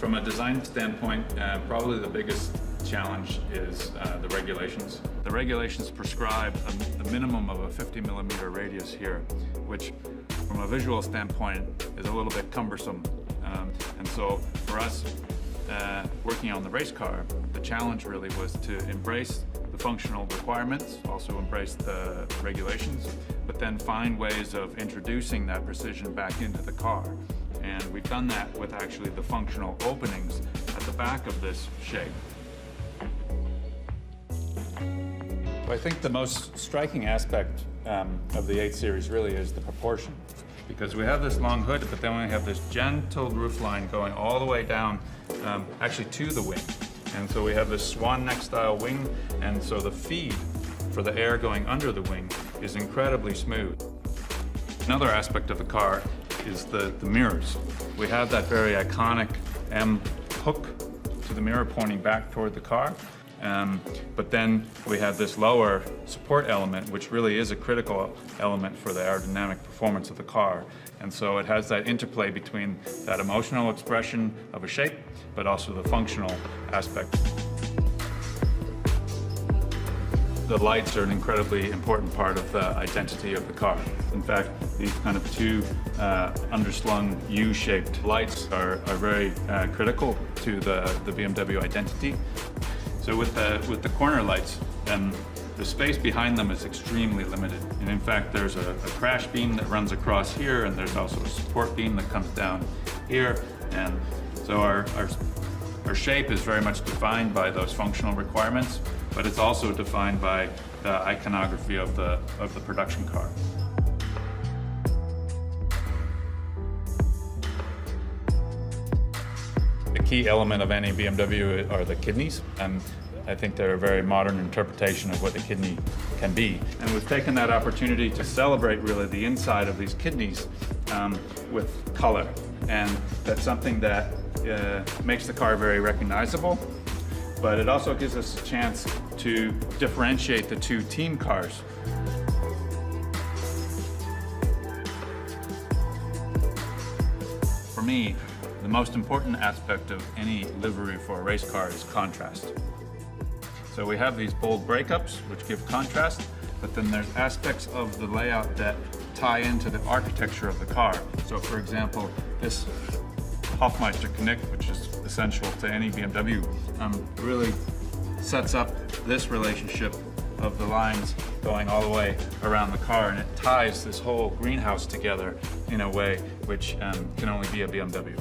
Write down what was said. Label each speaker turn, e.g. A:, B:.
A: From a design standpoint, probably the biggest challenge is the regulations. The regulations prescribe a minimum of a 50 millimeter radius here, which from a visual standpoint is a little bit cumbersome. And so for us, working on the race car, the challenge really was to embrace the functional requirements, also embrace the regulations, but then find ways of introducing that precision back into the car. And we've done that with actually the functional openings at the back of this shape. I think the most striking aspect of the 8 Series really is the proportion. Because we have this long hood, but then we have this gentle roofline going all the way down, actually to the wing. And so we have this swan neck style wing, and so the feed for the air going under the wing is incredibly smooth. Another aspect of the car is the mirrors. We have that very iconic M hook to the mirror pointing back toward the car. But then we have this lower support element, which really is a critical element for the aerodynamic performance of the car. And so it has that interplay between that emotional expression of a shape, but also the functional aspect. The lights are an incredibly important part of the identity of the car. In fact, these kind of two underslung U-shaped lights are very critical to the BMW identity. So with the corner lights, the space behind them is extremely limited. And in fact, there's a crash beam that runs across here, and there's also a support beam that comes down here. And so our shape is very much defined by those functional requirements, but it's also defined by the iconography of the production car. The key element of any BMW are the kidneys, and I think they're a very modern interpretation of what the kidney can be. And we've taken that opportunity to celebrate really the inside of these kidneys with color. And that's something that makes the car very recognizable, but it also gives us a chance to differentiate the two team cars. For me, the most important aspect of any livery for a race car is contrast. So we have these bold breakups, which give contrast, but then there's aspects of the layout that tie into the architecture of the car. So for example, this Hofmeister Knick, which is essential to any BMW, really sets up this relationship of the lines going all the way around the car, and it ties this whole greenhouse together in a way which can only be a BMW.